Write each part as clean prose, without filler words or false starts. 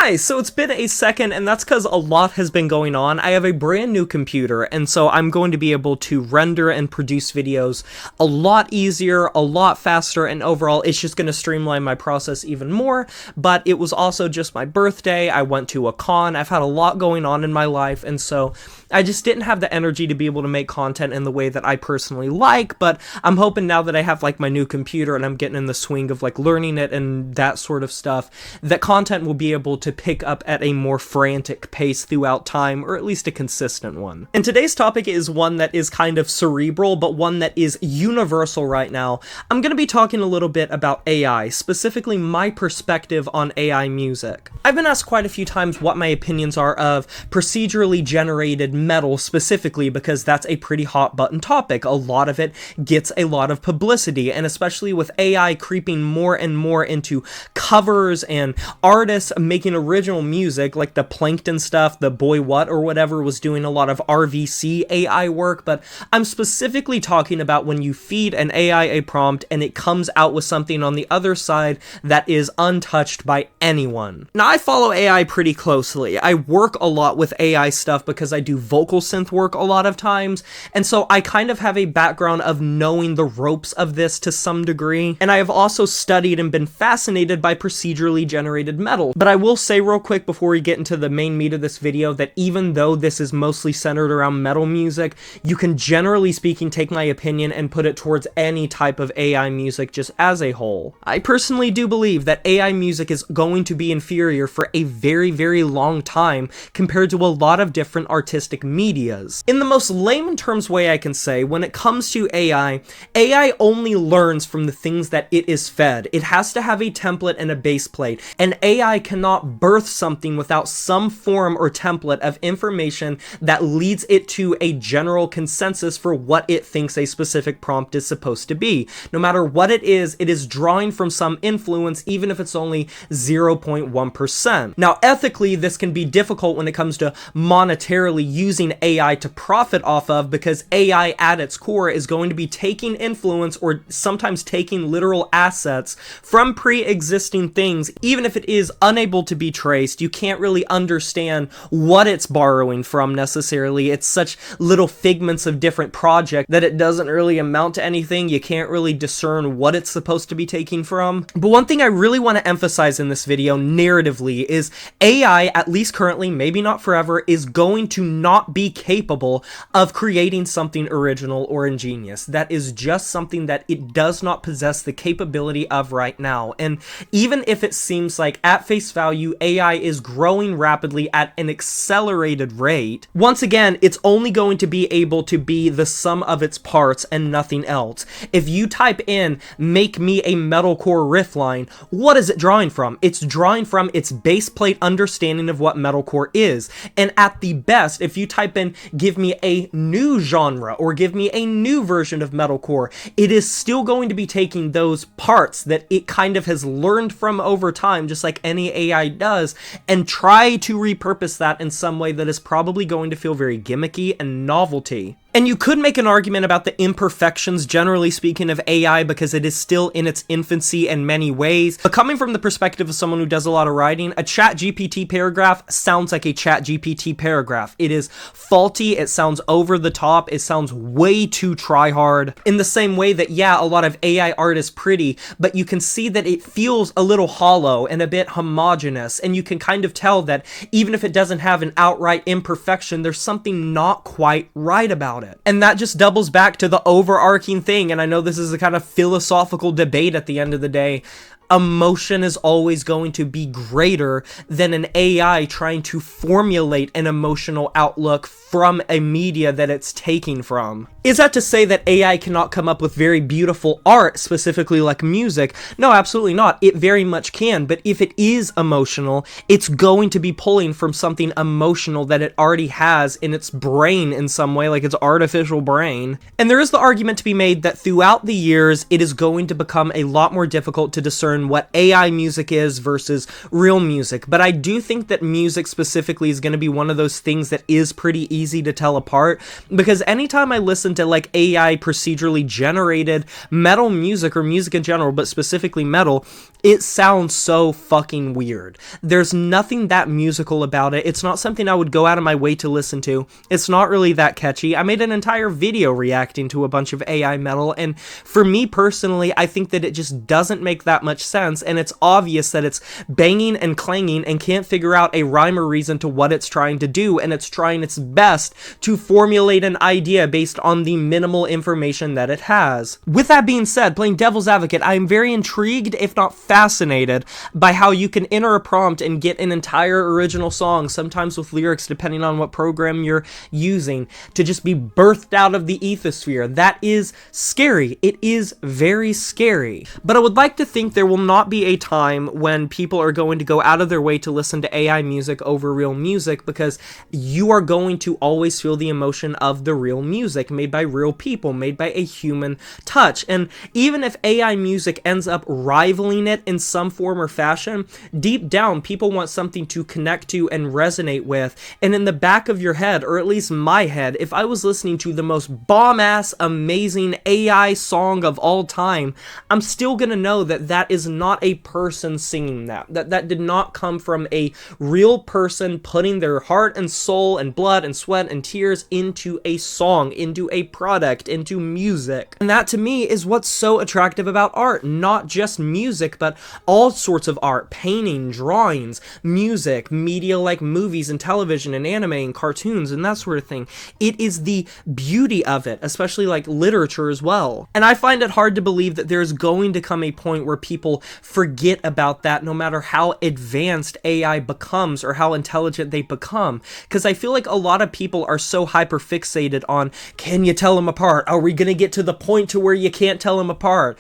Hi, so it's been a second, and that's because a lot has been going on. I have a brand new computer, and so I'm going to be able to render and produce videos a lot easier, a lot faster, and overall it's just going to streamline my process even more. But it was also just my birthday, I went to a con, I've had a lot going on in my life, and so I just didn't have the energy to be able to make content in the way that I personally like. But I'm hoping now that I have like my new computer and I'm getting in the swing of like learning it and that sort of stuff, that content will be able to pick up at a more frantic pace throughout time, or at least a consistent one. And today's topic is one that is kind of cerebral, but one that is universal right now. I'm going to be talking a little bit about AI, specifically my perspective on AI music. I've been asked quite a few times what my opinions are of procedurally generated metal specifically, because that's a pretty hot button topic. A lot of it gets a lot of publicity, and especially with AI creeping more and more into covers and artists making original music, like the Plankton stuff, the Boy What or whatever was doing a lot of RVC AI work. But I'm specifically talking about when you feed an AI a prompt and it comes out with something on the other side that is untouched by anyone. Now, I follow AI pretty closely. I work a lot with AI stuff because I do vocal synth work a lot of times, and so I kind of have a background of knowing the ropes of this to some degree, and I have also studied and been fascinated by procedurally generated metal. But I will say real quick before we get into the main meat of this video that even though this is mostly centered around metal music, you can generally speaking take my opinion and put it towards any type of AI music just as a whole. I personally do believe that AI music is going to be inferior for a very, very long time compared to a lot of different artistic medias. In the most layman terms way I can say, when it comes to AI only learns from the things that it is fed. It has to have a template and a base plate, and AI cannot birth something without some form or template of information that leads it to a general consensus for what it thinks a specific prompt is supposed to be. No matter what it is drawing from some influence, even if it's only 0.1%. Now, ethically, this can be difficult when it comes to monetarily using AI to profit off of, because AI at its core is going to be taking influence or sometimes taking literal assets from pre-existing things. Even if it is unable to be traced, you can't really understand what it's borrowing from necessarily. It's such little figments of different projects that it doesn't really amount to anything. You can't really discern what it's supposed to be taking from. But one thing I really want to emphasize in this video narratively is AI, at least currently, maybe not forever, is going to not be capable of creating something original or ingenious. That is just something that it does not possess the capability of right now. And even if it seems like at face value AI is growing rapidly at an accelerated rate, once again, it's only going to be able to be the sum of its parts and nothing else. If you type in "make me a metalcore riff line," what is it drawing from? It's drawing from its base plate understanding of what metalcore is. And at the best, if you type in "give me a new genre" or "give me a new version of metalcore," it is still going to be taking those parts that it kind of has learned from over time, just like any AI does, and try to repurpose that in some way that is probably going to feel very gimmicky and novelty. And you could make an argument about the imperfections, generally speaking, of AI, because it is still in its infancy in many ways. But coming from the perspective of someone who does a lot of writing, a ChatGPT paragraph sounds like a ChatGPT paragraph. It is faulty, it sounds over the top, it sounds way too try-hard. In the same way that, yeah, a lot of AI art is pretty, but you can see that it feels a little hollow and a bit homogeneous, and you can kind of tell that even if it doesn't have an outright imperfection, there's something not quite right about it. And that just doubles back to the overarching thing, and I know this is a kind of philosophical debate at the end of the day. Emotion is always going to be greater than an AI trying to formulate an emotional outlook from a media that it's taking from. Is that to say that AI cannot come up with very beautiful art, specifically like music? No, absolutely not. It very much can, but if it is emotional, it's going to be pulling from something emotional that it already has in its brain in some way, like its artificial brain. And there is the argument to be made that throughout the years, it is going to become a lot more difficult to discern what AI music is versus real music. But I do think that music specifically is going to be one of those things that is pretty easy to tell apart, because anytime I listen to like AI procedurally generated metal music or music in general, but specifically metal, It sounds so fucking weird. There's nothing that musical about it. It's not something I would go out of my way to listen to. It's not really that catchy. I made an entire video reacting to a bunch of AI metal, and for me personally, I think that it just doesn't make that much sense, and it's obvious that it's banging and clanging and can't figure out a rhyme or reason to what it's trying to do, and it's trying its best to formulate an idea based on the minimal information that it has. With that being said, playing devil's advocate, I am very intrigued, if not fascinated, by how you can enter a prompt and get an entire original song, sometimes with lyrics depending on what program you're using, to just be birthed out of the ethosphere. That is scary. It is very scary. But I would like to think there will not be a time when people are going to go out of their way to listen to AI music over real music, because you are going to always feel the emotion of the real music made by real people, made by a human touch. And even if AI music ends up rivaling it in some form or fashion, deep down people want something to connect to and resonate with. And in the back of your head, or at least my head, if I was listening to the most bomb-ass amazing AI song of all time, I'm still gonna know that that is not a person singing that did not come from a real person putting their heart and soul and blood and sweat and tears into a song, into a product, into music. And that to me is what's so attractive about art. Not just music, but all sorts of art, painting, drawings, music, media like movies and television and anime and cartoons and that sort of thing. It is the beauty of it, especially like literature as well. And I find it hard to believe that there's going to come a point where people forget about that, no matter how advanced AI becomes or how intelligent they become. Because I feel like a lot of people are so hyper fixated on, can you tell them apart? Are we gonna get to the point to where you can't tell them apart?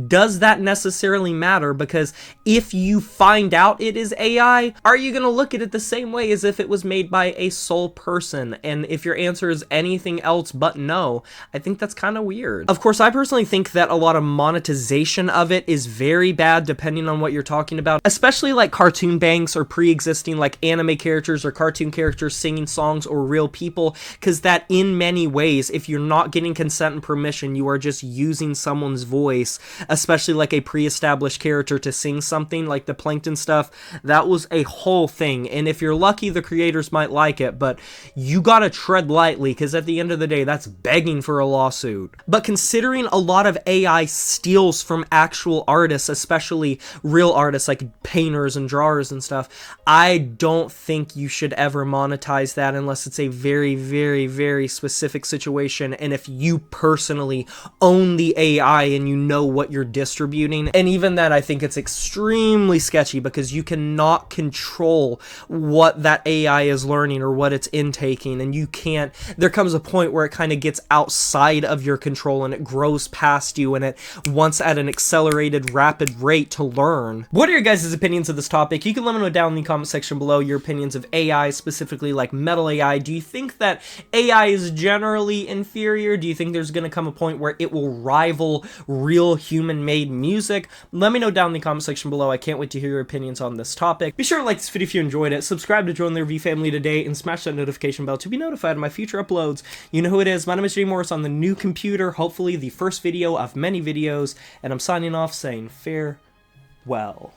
Does that necessarily matter? Because if you find out it is AI, are you gonna look at it the same way as if it was made by a sole person? And if your answer is anything else but no, I think that's kind of weird. Of course, I personally think that a lot of monetization of it is very bad depending on what you're talking about, especially like cartoon banks or pre-existing like anime characters or cartoon characters singing songs or real people, because that in many ways, if you're not getting consent and permission, you are just using someone's voice, especially like a pre-established character, to sing something like the Plankton stuff. That was a whole thing, and if you're lucky, the creators might like it, but you gotta tread lightly, because at the end of the day, that's begging for a lawsuit. But considering a lot of AI steals from actual artists, especially real artists like painters and drawers and stuff, I don't think you should ever monetize that unless it's a very, very, very specific situation, and if you personally own the AI and you know what you're distributing. And even then, I think it's extremely sketchy, because you cannot control what that AI is learning or what it's intaking, and you can't, there comes a point where it kind of gets outside of your control and it grows past you and it wants at an accelerated, rapid rate to learn. What are your guys' opinions of this topic? You can let me know down in the comment section below your opinions of AI, specifically like metal AI. Do you think that AI is generally inferior? Do you think there's going to come a point where it will rival real human-made music? Let me know down in the comment section below. I can't wait to hear your opinions on this topic. Be sure to like this video if you enjoyed it, subscribe to join the review family today, and smash that notification bell to be notified of my future uploads. You know who it is. My name is Jay Morris on the new computer, hopefully the first video of many videos, and I'm signing off saying farewell.